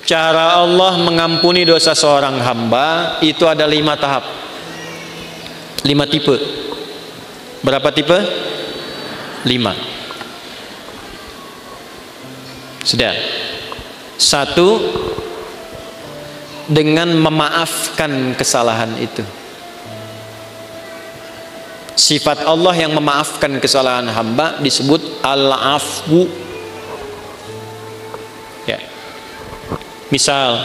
Cara Allah mengampuni dosa seorang hamba itu ada 5 tahap, 5 tipe. Berapa tipe? 5. Sudah. 1, dengan memaafkan kesalahan itu. Sifat Allah yang memaafkan kesalahan hamba disebut al-afwu. Ya. Misal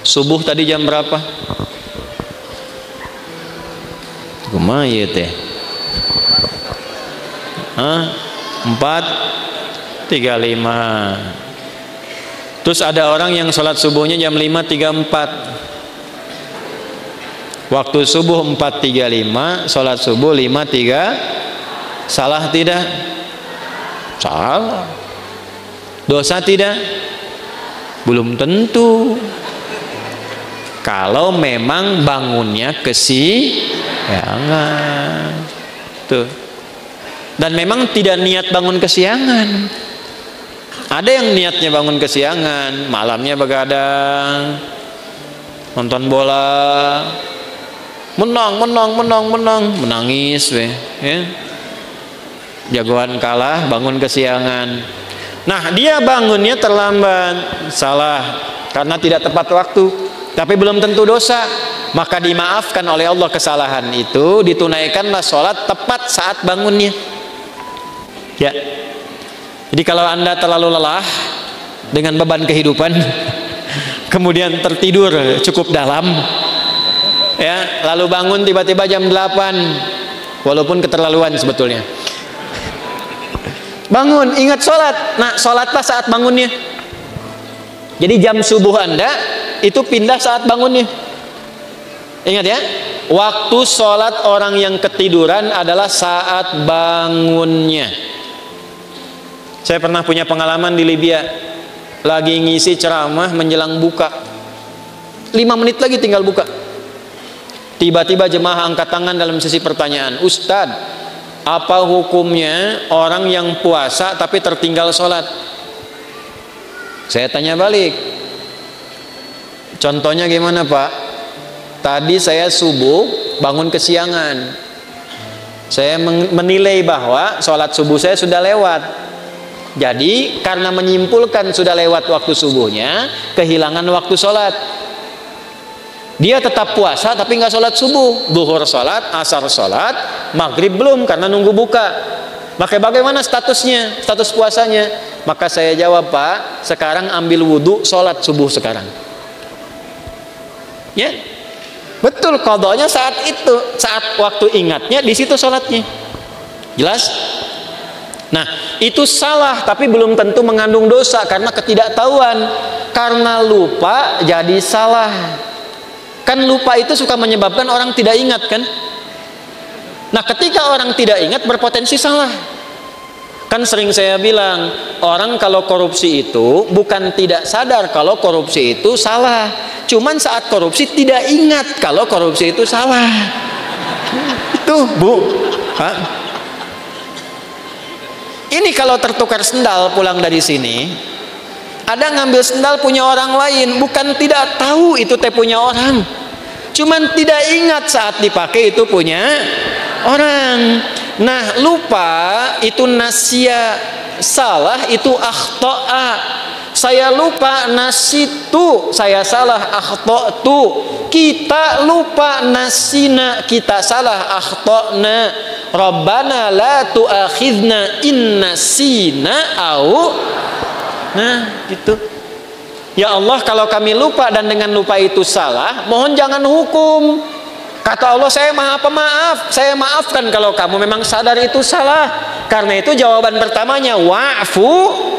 subuh tadi jam berapa? Kumaha teh? 4:35. Terus ada orang yang sholat subuhnya jam 5:34. Waktu subuh 4:35, sholat subuh 5:3. Salah tidak? Salah. Dosa tidak? Belum tentu. Kalau memang bangunnya kesiangan. Tuh. Dan memang tidak niat bangun kesiangan. Ada yang niatnya bangun kesiangan, malamnya begadang, nonton bola, menangis weh, ya. Jagoan kalah, bangun kesiangan. Nah, dia bangunnya terlambat, salah karena tidak tepat waktu, tapi belum tentu dosa. Maka dimaafkan oleh Allah kesalahan itu, ditunaikanlah sholat tepat saat bangunnya. Ya. Jadi kalau Anda terlalu lelah dengan beban kehidupan, kemudian tertidur cukup dalam, ya, lalu bangun tiba-tiba jam 8, walaupun keterlaluan sebetulnya. Bangun, ingat sholat. Nah, sholatlah saat bangunnya. Jadi jam subuh Anda itu pindah saat bangunnya. Ingat ya, waktu sholat orang yang ketiduran adalah saat bangunnya. Saya pernah punya pengalaman di Libya, lagi ngisi ceramah menjelang buka, 5 menit lagi tinggal buka. Tiba-tiba jemaah angkat tangan dalam sesi pertanyaan, Ustadz, apa hukumnya orang yang puasa tapi tertinggal sholat? Saya tanya balik, contohnya gimana Pak? Tadi saya subuh bangun kesiangan, saya menilai bahwa sholat subuh saya sudah lewat. Jadi karena menyimpulkan sudah lewat waktu subuhnya, kehilangan waktu sholat. Dia tetap puasa tapi nggak sholat subuh, zuhur sholat, asar sholat, maghrib belum karena nunggu buka. Maka bagaimana statusnya, status puasanya? Maka saya jawab, Pak, sekarang ambil wudhu, sholat subuh sekarang. Ya, betul, qadanya saat itu, saat waktu ingatnya di situ sholatnya. Jelas? Nah, itu salah tapi belum tentu mengandung dosa karena ketidaktahuan. Karena lupa jadi salah. Kan lupa itu suka menyebabkan orang tidak ingat kan? Nah, ketika orang tidak ingat berpotensi salah. Kan sering saya bilang, orang kalau korupsi itu bukan tidak sadar kalau korupsi itu salah. Cuman saat korupsi tidak ingat kalau korupsi itu salah. Itu, Bu. Hah? Ini kalau tertukar sendal pulang dari sini, ada ngambil sendal punya orang lain, bukan tidak tahu itu teh punya orang, cuman tidak ingat saat dipakai itu punya orang. Nah, lupa itu nasya, salah itu akhto'a. Saya lupa, nasitu, saya salah, akhto'tu. Kita lupa, nasina, kita salah, akhto'na. Rabbana la tu'akhidna in nasina au. Nah, gitu. Ya Allah, kalau kami lupa dan dengan lupa itu salah, mohon jangan hukum. Kata Allah, saya maha pemaaf, saya maafkan kalau kamu memang sadar itu salah. Karena itu jawaban pertamanya wa'fu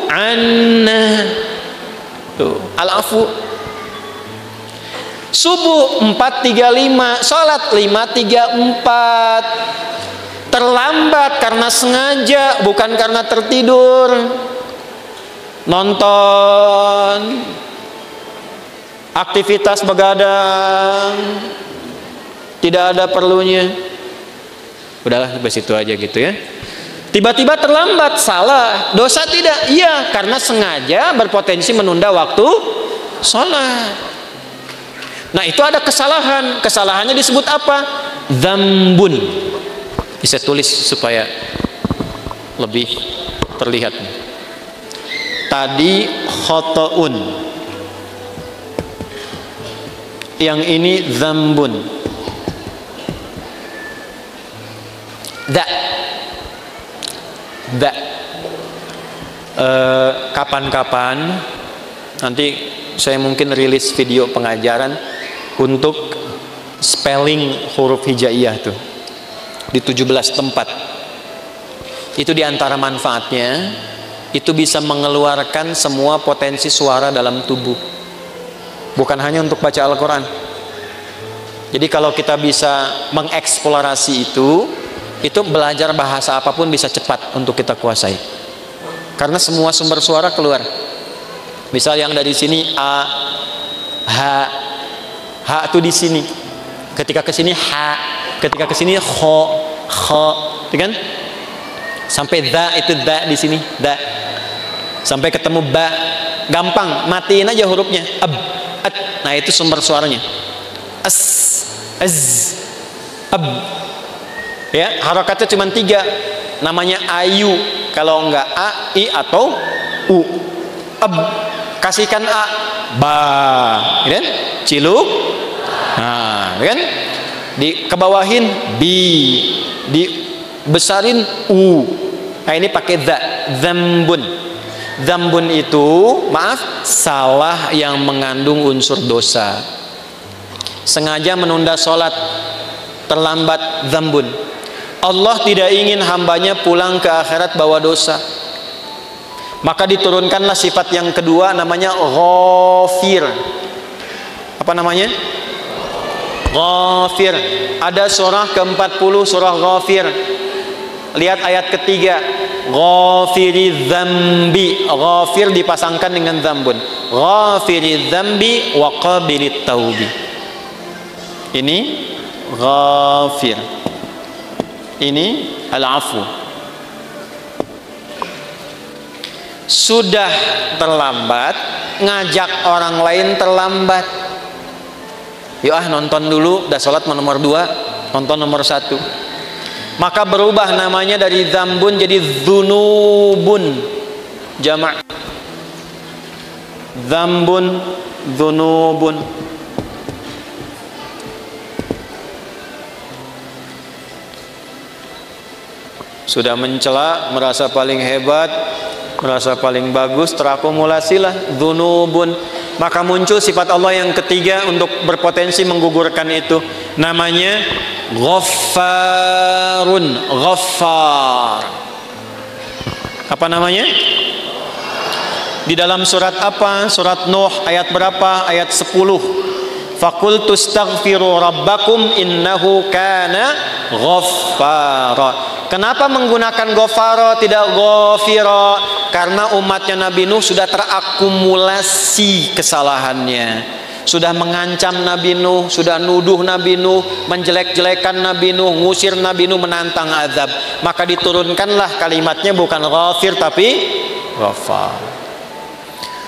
anna. Tuh, al-afu. Subuh 4:35, salat 5:34. Terlambat karena sengaja, bukan karena tertidur. Nonton, aktivitas begadang, tidak ada perlunya. Udahlah, sampai situ aja gitu ya. Tiba-tiba terlambat, salah, dosa tidak? Iya, karena sengaja berpotensi menunda waktu Salat. Nah, itu ada kesalahan. Kesalahannya disebut apa? Dzambun. Bisa tulis supaya lebih terlihat. Tadi khotoun, yang ini dzambun. Kapan-kapan nanti saya mungkin rilis video pengajaran untuk spelling huruf hijaiyah tuh di 17 tempat. Itu diantara manfaatnya, itu bisa mengeluarkan semua potensi suara dalam tubuh, bukan hanya untuk baca Al-Quran. Jadi kalau kita bisa mengeksplorasi itu belajar bahasa apapun bisa cepat untuk kita kuasai, karena semua sumber suara keluar. Misal yang dari sini a, ha itu di sini, ketika ke sini ha, ketika ke sini kho, kan? Sampai da itu da di sini, da. Sampai ketemu ba, gampang, matiin aja hurufnya. Ab, at. Nah, itu sumber suaranya. As, az, ab. Ya, harokatnya cuma 3. Namanya ayu. Kalau enggak a, i atau u. Ab. Kasihkan a, ba. Kan? Ciluk. Nah, kan? Dikebawahin bi. Dibesarin u. Nah, ini pakai za, dzambun. Dzambun itu, maaf, salah yang mengandung unsur dosa. Sengaja menunda sholat, terlambat, dzambun. Allah tidak ingin hambanya pulang ke akhirat bawa dosa. Maka diturunkanlah sifat yang kedua, namanya ghafir. Apa namanya? Ghafir. Ada surah ke-40, surah Ghafir. Lihat ayat ketiga, ghafiri dzambi. Ghafir dipasangkan dengan dzambun. Ghafiri dzambi wa qabilit taubi. Ini ghafir, ini al-afu. Sudah terlambat, ngajak orang lain terlambat. Yuk nonton dulu, udah sholat nomor 2, nonton nomor 1. Maka berubah namanya dari dzambun jadi dzunubun, jamak. Dzambun, dzunubun. Sudah mencela, merasa paling hebat, merasa paling bagus, terakumulasilah dzunubun. Maka muncul sifat Allah yang ketiga untuk berpotensi menggugurkan itu, namanya Ghaffarun, Ghaffar. Apa namanya? Di dalam surat apa? Surat Nuh ayat berapa? Ayat 10. Faqultu astaghfiru rabbakum innahu kana ghaffara. Kenapa menggunakan Ghaffara tidak Ghafira? Karena umatnya Nabi Nuh sudah terakumulasi kesalahannya. Sudah mengancam Nabi Nuh, sudah nuduh Nabi Nuh, menjelek-jelekan Nabi Nuh, ngusir Nabi Nuh, menantang azab. Maka diturunkanlah kalimatnya bukan ghafir tapi ghafar.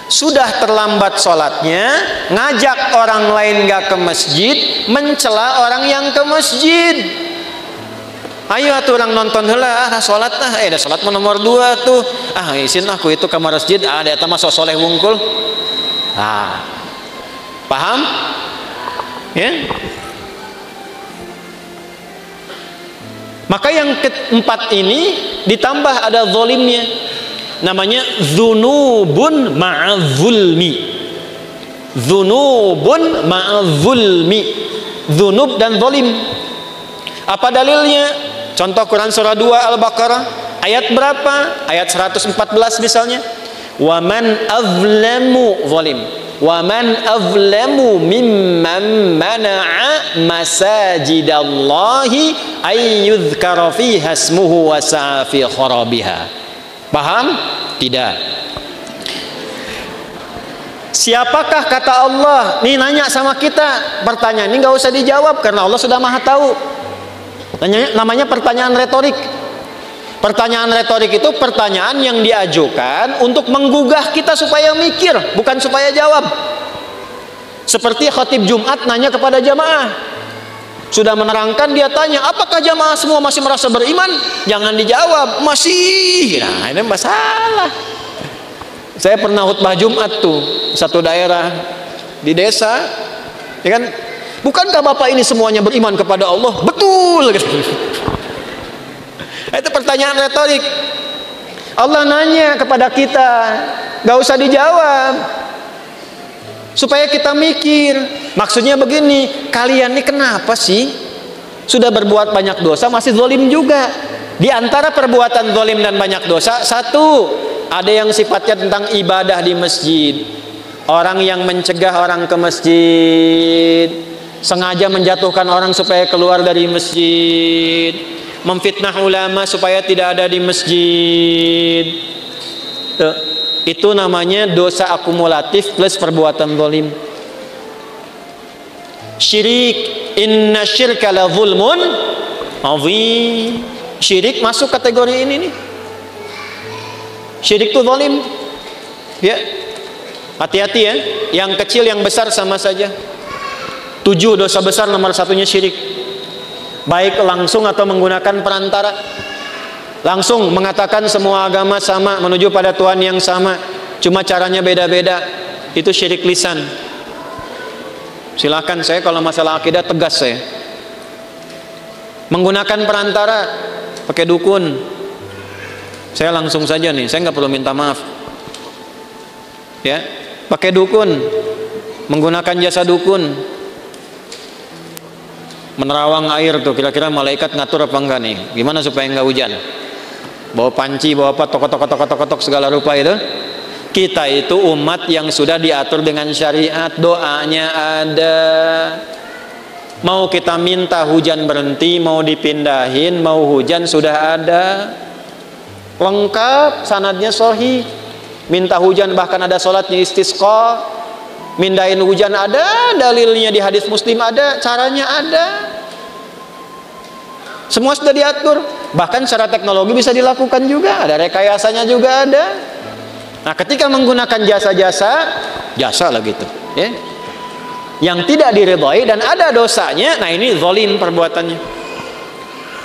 Sudah terlambat sholatnya, ngajak orang lain gak ke masjid, mencela orang yang ke masjid. Ayo atuh orang nonton heula, sholat dah sholat nomor 2 tuh. Isin aku itu kamar masjid, ada eta mah soleh wungkul. Paham? Ya. Maka yang keempat ini ditambah ada zolimnya, namanya dzunubun ma'adzulmi. Dzunubun ma'adzulmi. Dzunub dan zolim. Apa dalilnya? Contoh Quran surah 2 Al-Baqarah ayat berapa? Ayat 114 misalnya. Wa man azlamu zalim. Wa man azlamu mimman mana'a masajidallahi ay yuzkara fiha ismuhu wa sa'a fi kharabiha. Paham? Tidak. Siapakah kata Allah? Nih nanya sama kita. Pertanyaan ini nggak usah dijawab karena Allah sudah Maha tahu. Namanya pertanyaan retorik. Pertanyaan retorik itu pertanyaan yang diajukan untuk menggugah kita supaya mikir, bukan supaya jawab. Seperti khatib Jumat nanya kepada jamaah, sudah menerangkan, dia tanya, apakah jamaah semua masih merasa beriman? Jangan dijawab, masih. Nah, ini masalah. Saya pernah khutbah Jumat tuh, satu daerah di desa, ya kan? Bukankah bapak ini semuanya beriman kepada Allah? Betul. Itu pertanyaan retorik. Allah nanya kepada kita, gak usah dijawab, supaya kita mikir. Maksudnya begini, kalian ini kenapa sih sudah berbuat banyak dosa masih zalim juga? Di antara perbuatan zalim dan banyak dosa, satu, ada yang sifatnya tentang ibadah di masjid. Orang yang mencegah orang ke masjid, sengaja menjatuhkan orang supaya keluar dari masjid, memfitnah ulama supaya tidak ada di masjid. Tuh, itu namanya dosa akumulatif plus perbuatan zalim. Syirik, inna syirka la zulmun azim. Syirik masuk kategori ini nih. Syirik itu zalim. Ya. Hati-hati ya. Yang kecil yang besar sama saja. 7 dosa besar, nomor satunya syirik. Baik langsung atau menggunakan perantara. Langsung mengatakan semua agama sama, menuju pada Tuhan yang sama, cuma caranya beda-beda. Itu syirik lisan. Silahkan, saya kalau masalah akidah tegas saya. Menggunakan perantara, pakai dukun, saya langsung saja nih, saya nggak perlu minta maaf. Ya, pakai dukun, menggunakan jasa dukun, menerawang air tuh, kira-kira malaikat ngatur apa enggak nih? Gimana supaya enggak hujan? Bawa panci, bawa apa, tokotok segala rupa itu. Kita itu umat yang sudah diatur dengan syariat, doanya ada. Mau kita minta hujan berhenti, mau dipindahin, mau hujan sudah ada. Lengkap, sanadnya sahih. Minta hujan bahkan ada sholatnya istisqa. Mindahin hujan ada, dalilnya di hadis Muslim ada, caranya ada. Semua sudah diatur. Bahkan secara teknologi bisa dilakukan juga, ada rekayasanya juga ada. Nah, ketika menggunakan jasa lah gitu, ya, yang tidak diridhai dan ada dosanya, nah ini zalim perbuatannya.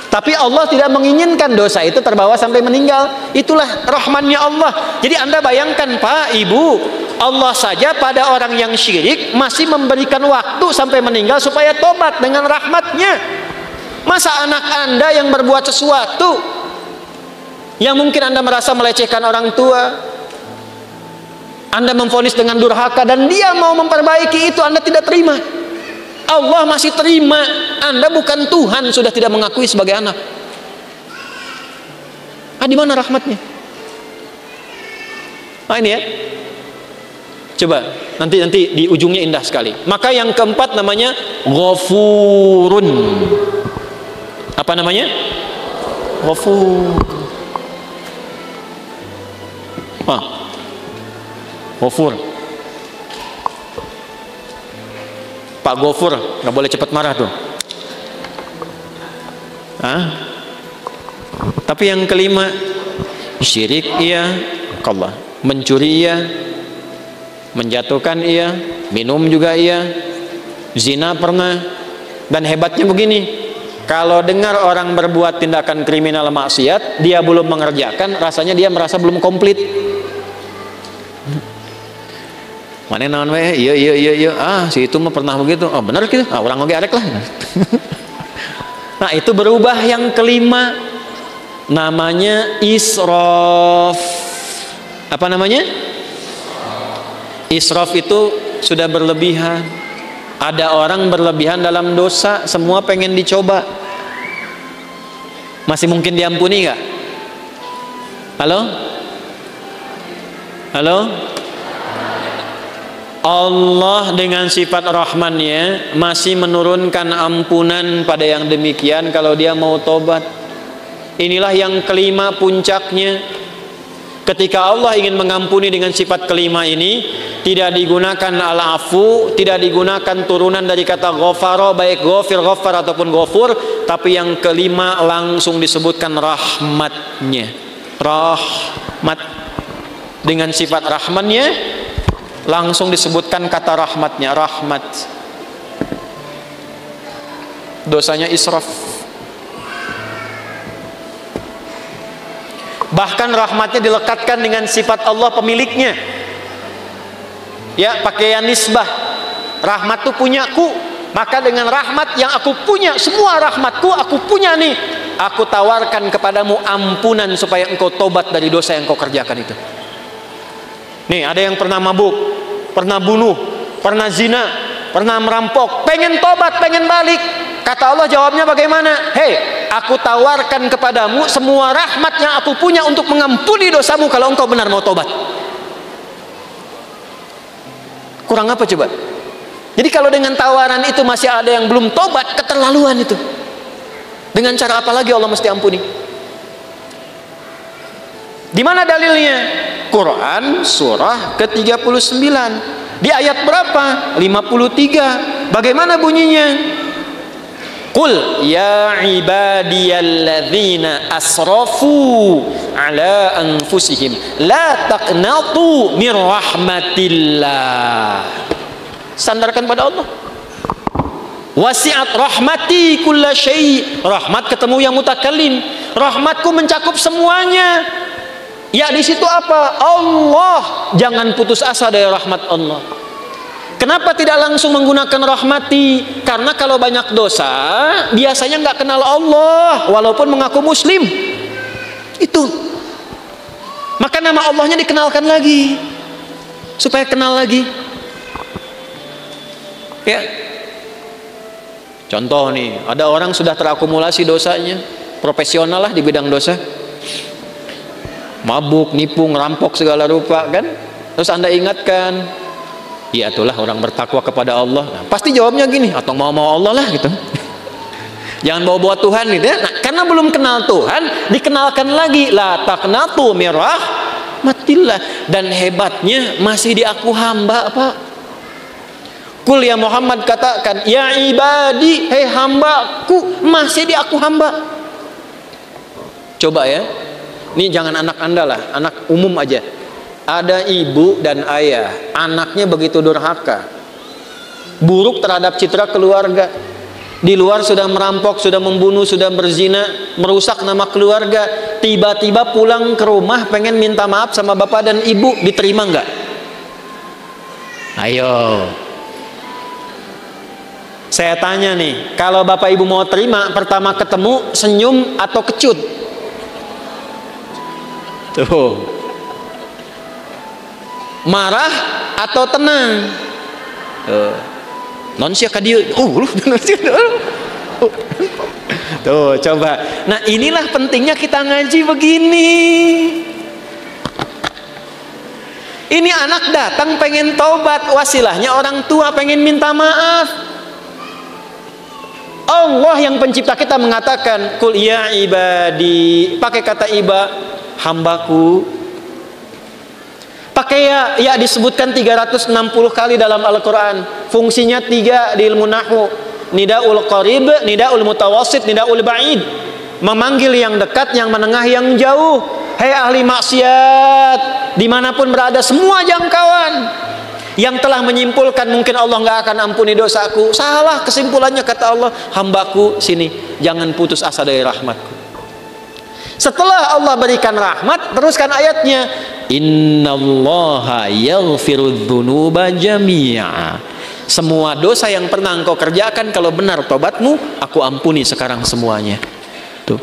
Tapi Allah tidak menginginkan dosa itu terbawa sampai meninggal. Itulah rahmannya Allah. Jadi Anda bayangkan Pak, Ibu, Allah saja pada orang yang syirik masih memberikan waktu sampai meninggal supaya tobat dengan rahmatnya. Masa anak Anda yang berbuat sesuatu yang mungkin Anda merasa melecehkan orang tua, Anda memvonis dengan durhaka, dan dia mau memperbaiki itu, Anda tidak terima. Allah masih terima. Anda bukan Tuhan, sudah tidak mengakui sebagai anak. Di mana rahmatnya? Nah ini ya. Coba nanti di ujungnya indah sekali. Maka yang keempat namanya Ghafurun. Apa namanya? Ghafur. Ghafur. Pak Ghafur nggak boleh cepat marah tuh. Tapi yang kelima, syirik iya, Allah, mencuri iya, menjatuhkan iya, minum juga iya, zina pernah. Dan hebatnya begini, kalau dengar orang berbuat tindakan kriminal maksiat, dia belum mengerjakan, rasanya dia merasa belum komplit. Mana naon we? Iya. Si itu mah pernah begitu. Oh, benar gitu. Orang oge arek lah. Nah, itu berubah yang kelima. Namanya israf. Apa namanya? Israf itu sudah berlebihan. Ada orang berlebihan dalam dosa, semua pengen dicoba. Masih mungkin diampuni nggak? Halo? Allah dengan sifat rahmannya masih menurunkan ampunan pada yang demikian kalau dia mau tobat. Inilah yang kelima puncaknya. Ketika Allah ingin mengampuni dengan sifat kelima ini, tidak digunakan al-afu, tidak digunakan turunan dari kata ghafara, baik ghafir, ghaffar ataupun ghafur, tapi yang kelima langsung disebutkan rahmatnya. Rahmat. Dengan sifat rahmannya langsung disebutkan kata rahmatnya, rahmat. Dosanya israf. Bahkan rahmatnya dilekatkan dengan sifat Allah pemiliknya. Ya, pakaian nisbah. Rahmat itu punyaku, maka dengan rahmat yang aku punya, semua rahmatku aku punya nih, aku tawarkan kepadamu ampunan supaya engkau tobat dari dosa yang kau kerjakan itu. Nih, ada yang pernah mabuk, pernah bunuh, pernah zina, pernah merampok, pengen tobat, pengen balik. Kata Allah jawabnya bagaimana? Hei, aku tawarkan kepadamu semua rahmat yang aku punya untuk mengampuni dosamu kalau engkau benar mau tobat. Kurang apa coba? Jadi kalau dengan tawaran itu masih ada yang belum tobat, keterlaluan itu. Dengan cara apa lagi Allah mesti ampuni? Di mana dalilnya? Quran surah ke-39. Di ayat berapa? 53. Bagaimana bunyinya? Qul ya ibadiyalladzina asrafu ala anfusihim la taqnatu mir rahmatillah. Sandarkan pada Allah. Wasi'at rahmati kulla syai'. Rahmat ketemu yang mutakallim. Rahmatku mencakup semuanya. Ya, di situ apa? Allah. Jangan putus asa dari rahmat Allah. Kenapa tidak langsung menggunakan rahmati? Karena kalau banyak dosa biasanya nggak kenal Allah walaupun mengaku muslim. Itu. Maka nama Allahnya dikenalkan lagi supaya kenal lagi. Ya. Contoh nih, ada orang sudah terakumulasi dosanya, profesional lah di bidang dosa. Mabuk, nipu, ngerampok segala rupa kan? Terus Anda ingatkan, ya itulah orang bertakwa kepada Allah. Nah, pasti jawabnya gini, atau mau Allah lah gitu. Jangan bawa-bawa Tuhan gitu ya. Nah, karena belum kenal Tuhan, dikenalkan lagi la taqnatu mir rahmatillah. Dan hebatnya masih diaku hamba, Pak. Kul ya Muhammad, katakan ya ibadi, hei hambaku, masih diaku hamba. Coba ya. Ini jangan anak Anda lah, anak umum aja. Ada ibu dan ayah, anaknya begitu durhaka, buruk terhadap citra keluarga. Di luar sudah merampok, sudah membunuh, sudah berzina, merusak nama keluarga. Tiba-tiba pulang ke rumah pengen minta maaf sama bapak dan ibu, diterima nggak? Ayo, saya tanya nih, kalau bapak ibu mau terima, pertama ketemu senyum atau kecut? Tuh. Marah atau tenang? Non sia kadieu. Tuh, coba. Nah, inilah pentingnya kita ngaji begini. Ini anak datang pengen tobat, wasilahnya orang tua pengen minta maaf. Allah yang pencipta kita mengatakan, "Qul ya ibadi," pakai kata iba, hambaku. Pakai ya disebutkan 360 kali dalam Al-Quran. Fungsinya 3 di ilmu nahwu. Nidaul qarib, nidaul mutawassit, nidaul ba'id. Memanggil yang dekat, yang menengah, yang jauh. Hei ahli maksiat, dimanapun berada, semua jangkauan. Yang telah menyimpulkan mungkin Allah nggak akan ampuni dosaku. Salah kesimpulannya, kata Allah, hambaku sini, jangan putus asa dari rahmatku. Setelah Allah berikan rahmat, teruskan ayatnya, innallaha yaghfirudz dzunuba jami'a. Semua dosa yang pernah engkau kerjakan, kalau benar tobatmu, aku ampuni sekarang semuanya. Tuh.